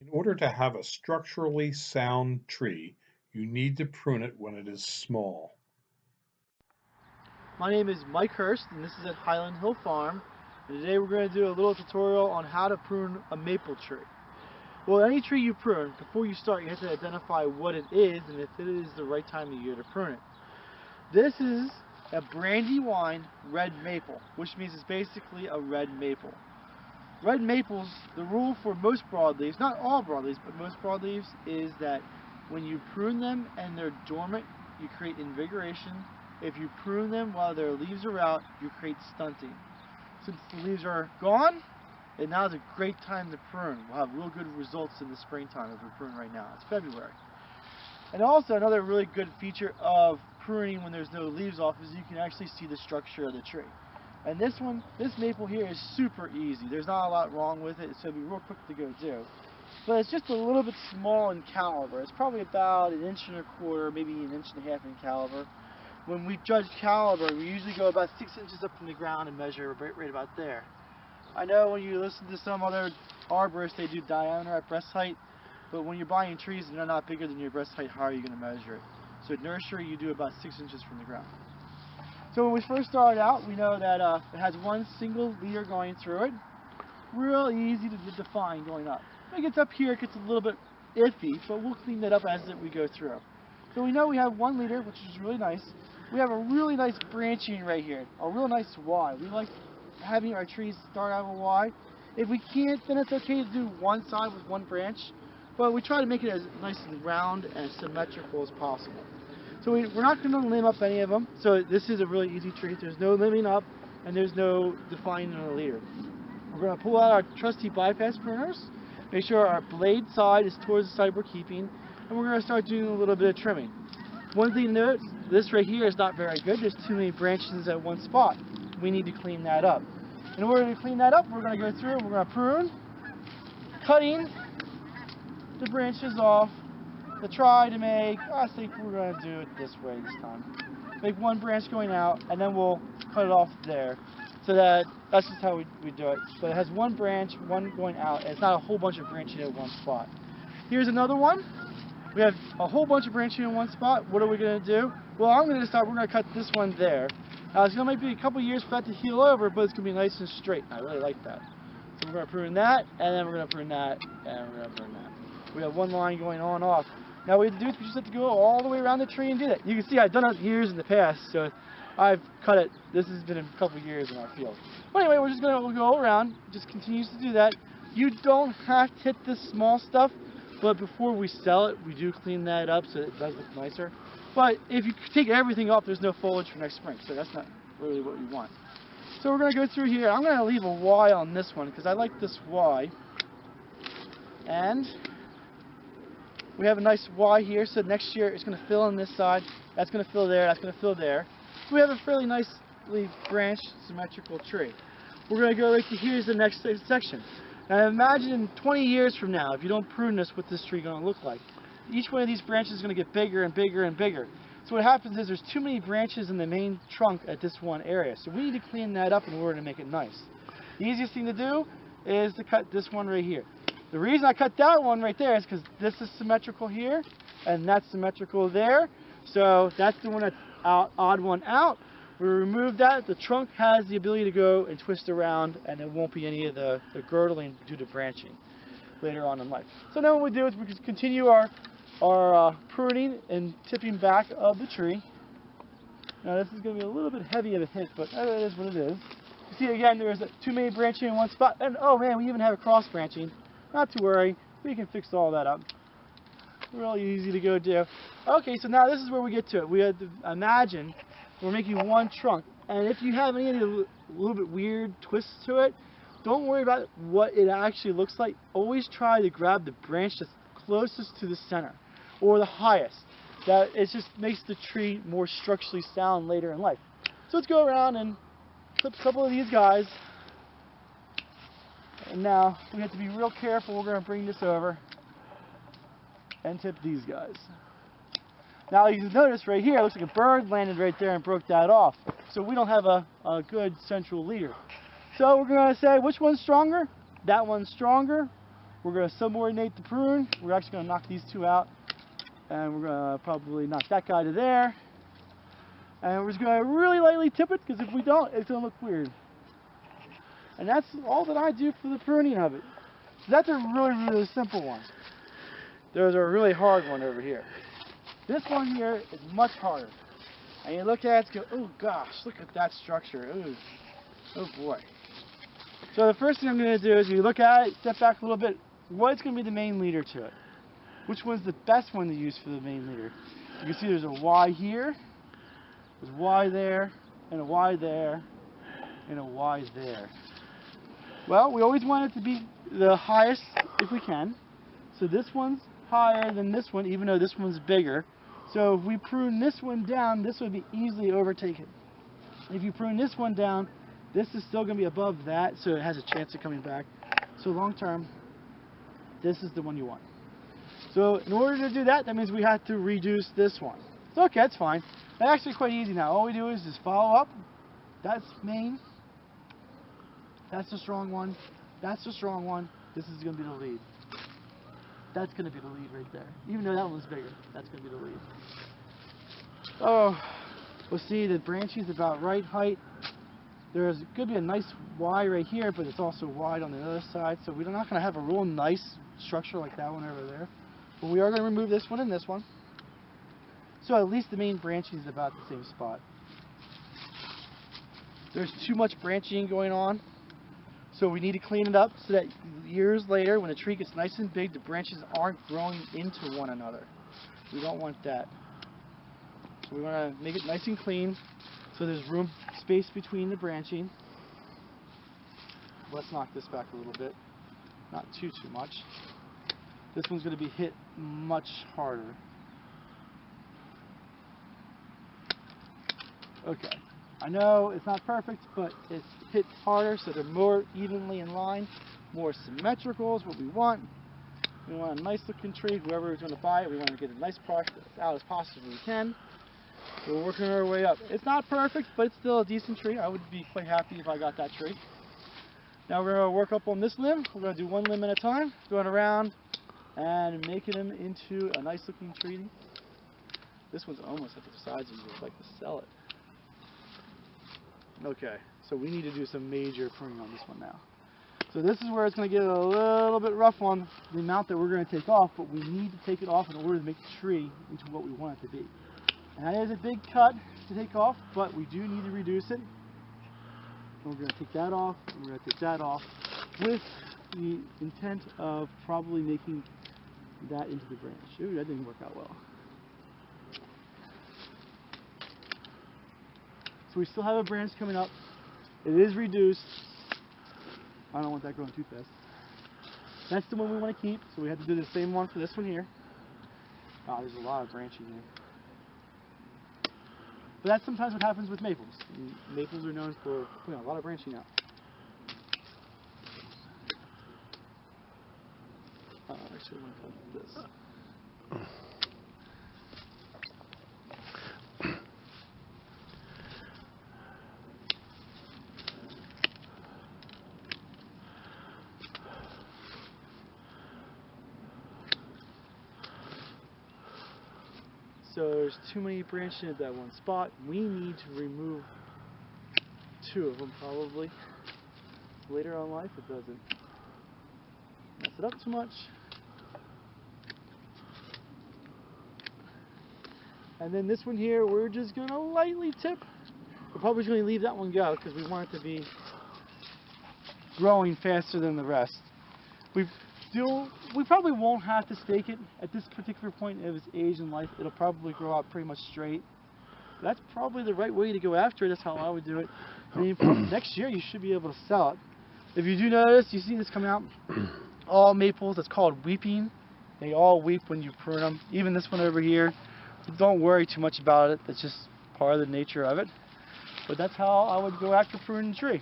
In order to have a structurally sound tree, you need to prune it when it is small. My name is Mike Hurst and this is at Highland Hill Farm, and today we're going to do a little tutorial on how to prune a maple tree. Well, any tree you prune, before you start you have to identify what it is and if it is the right time of year to prune it. This is a Brandywine red maple, which means it's basically a red maple. Red maples, the rule for most broadleaves, not all broadleaves, but most broadleaves, is that when you prune them and they're dormant, you create invigoration. If you prune them while their leaves are out, you create stunting. Since the leaves are gone, and now is a great time to prune. We'll have real good results in the springtime if we prune right now. It's February. And also another really good feature of pruning when there's no leaves off is you can actually see the structure of the tree. And this maple here is super easy. There's not a lot wrong with it, so it'll be real quick to go do. But it's just a little bit small in caliber. It's probably about 1.25 inches, maybe 1.5 inches in caliber. When we judge caliber, we usually go about 6 inches up from the ground and measure right about there. I know when you listen to some other arborists, they do diameter at breast height, but when you're buying trees and they're not bigger than your breast height, how are you going to measure it? So at nursery, you do about 6 inches from the ground. So when we first started out, we know that it has one single leader going through it. Real easy to define going up. When it gets up here, it gets a little bit iffy, but we'll clean that up as we go through. So we know we have one leader, which is really nice. We have a really nice branching right here, a real nice Y. We like having our trees start out with a Y. If we can't, then it's okay to do one side with one branch, but we try to make it as nice and round and symmetrical as possible. So we're not going to limb up any of them. So this is a really easy tree. There's no limbing up and there's no defining on the leader. We're going to pull out our trusty bypass pruners, make sure our blade side is towards the side we're keeping, and we're going to start doing a little bit of trimming. One thing to note, this right here is not very good. There's too many branches at one spot. We need to clean that up. In order to clean that up, we're going to go through and we're going to prune, cutting the branches off to try to make, I think we're going to do it this way this time. Make one branch going out and then we'll cut it off there. So that's just how we do it. But it has one branch, one going out, and it's not a whole bunch of branching at one spot. Here's another one. We have a whole bunch of branching in one spot. What are we going to do? Well, we're going to cut this one there. Now, it's going to be a couple years for that to heal over, but it's going to be nice and straight. I really like that. So we're going to prune that, and then we're going to prune that, and we're going to prune that. We have one line going on and off. Now, what we have to do is we just have to go all the way around the tree and do that. You can see I've done it years in the past, so I've cut it. This has been a couple years in our field. But anyway, we're just going to go around, just continues to do that. You don't have to hit this small stuff, but before we sell it, we do clean that up so it does look nicer. But if you take everything off, there's no foliage for next spring, so that's not really what we want. So we're going to go through here. I'm going to leave a Y on this one because I like this Y. And we have a nice Y here, so next year it's going to fill on this side, that's going to fill there, that's going to fill there. So we have a fairly nicely branched, symmetrical tree. We're going to go right to here's the next section. Now imagine in 20 years from now, if you don't prune this, what this tree going to look like. Each one of these branches is going to get bigger and bigger and bigger. So what happens is there's too many branches in the main trunk at this one area. So we need to clean that up in order to make it nice. The easiest thing to do is to cut this one right here. The reason I cut that one right there is because this is symmetrical here, and that's symmetrical there. So that's the one that's odd one out. We remove that. The trunk has the ability to go and twist around, and there won't be any of the girdling due to branching later on in life. So now what we do is we just continue our pruning and tipping back of the tree. Now this is going to be a little bit heavy of a hit, but it is what it is. You see again, there's too many branching in one spot, and oh man, we even have a cross branching. Not to worry, we can fix all that up. Really easy to go do. Okay, so now this is where we get to it. We had to imagine we're making one trunk, and if you have any of the little bit weird twists to it, don't worry about what it actually looks like. Always try to grab the branch that's closest to the center, or the highest. That it just makes the tree more structurally sound later in life. So let's go around and clip a couple of these guys. And now we have to be real careful. We're going to bring this over and tip these guys. Now you can notice right here, it looks like a bird landed right there and broke that off. So we don't have a good central leader. So we're going to say, which one's stronger? That one's stronger. we're going to subordinate the prune. We're actually going to knock these two out, and we're going to probably knock that guy to there. And we're just going to really lightly tip it, because if we don't, it's going to look weird. And that's all that I do for the pruning of it. So that's a really simple one. There's a really hard one over here. This one here is much harder. And you look at it and go, oh gosh, look at that structure. Ooh. Oh boy. So the first thing I'm going to do is you look at it, step back a little bit. What's going to be the main leader to it? Which one's the best one to use for the main leader? You can see there's a Y here, there's a Y there, and a Y there, and a Y there. Well, we always want it to be the highest if we can. So this one's higher than this one, even though this one's bigger. So if we prune this one down, this would be easily overtaken. If you prune this one down, this is still going to be above that, so it has a chance of coming back. So long term, this is the one you want. So in order to do that, that means we have to reduce this one. So okay, that's fine. That's actually quite easy now. All we do is just follow up. That's main. That's the strong one. That's the strong one. This is going to be the lead. That's going to be the lead right there. Even though that one's bigger, that's going to be the lead. Oh, we'll see the branching is about right height. There's going to be a nice Y right here, but it's also wide on the other side. So we're not going to have a real nice structure like that one over there. But we are going to remove this one and this one. So at least the main branching is about the same spot. There's too much branching going on. So we need to clean it up so that years later, when the tree gets nice and big, the branches aren't growing into one another. We don't want that. So we want to make it nice and clean so there's space between the branching. Let's knock this back a little bit. Not too much. This one's going to be hit much harder. Okay. I know it's not perfect, but it's hit harder, so they're more evenly in line, more symmetrical is what we want. We want a nice looking tree. Whoever is going to buy it, we want to get a nice product as out as possible we can. So we're working our way up. It's not perfect, but it's still a decent tree. I would be quite happy if I got that tree. Now we're going to work up on this limb. We're going to do one limb at a time, going around and making them into a nice looking tree. This one's almost at the size you would like to sell it. Okay, so we need to do some major pruning on this one now. So this is where it's going to get a little bit rough on the amount that we're going to take off, but we need to take it off in order to make the tree into what we want it to be. And that is a big cut to take off, but we do need to reduce it. And we're going to take that off, and we're going to take that off, with the intent of probably making that into the branch. Ooh, that didn't work out well. So we still have a branch coming up. It is reduced. I don't want that growing too fast. That's the one we want to keep, so we have to do the same one for this one here. Oh, there's a lot of branching here. But that's sometimes what happens with maples. Maples are known for putting a lot of branching out. Actually, I want to cut this. So there's too many branching at that one spot. We need to remove 2 of them probably. Later on in life it doesn't mess it up too much. And then this one here, we're just going to lightly tip. We're probably going to leave that one go because we want it to be growing faster than the rest. We probably won't have to stake it at this particular point of its age in life. It'll probably grow out pretty much straight. That's probably the right way to go after it. That's how I would do it. And next year you should be able to sell it. If you do notice, you see this coming out, all maples, it's called weeping. They all weep when you prune them. Even this one over here. Don't worry too much about it. It's just part of the nature of it. But that's how I would go after pruning the tree.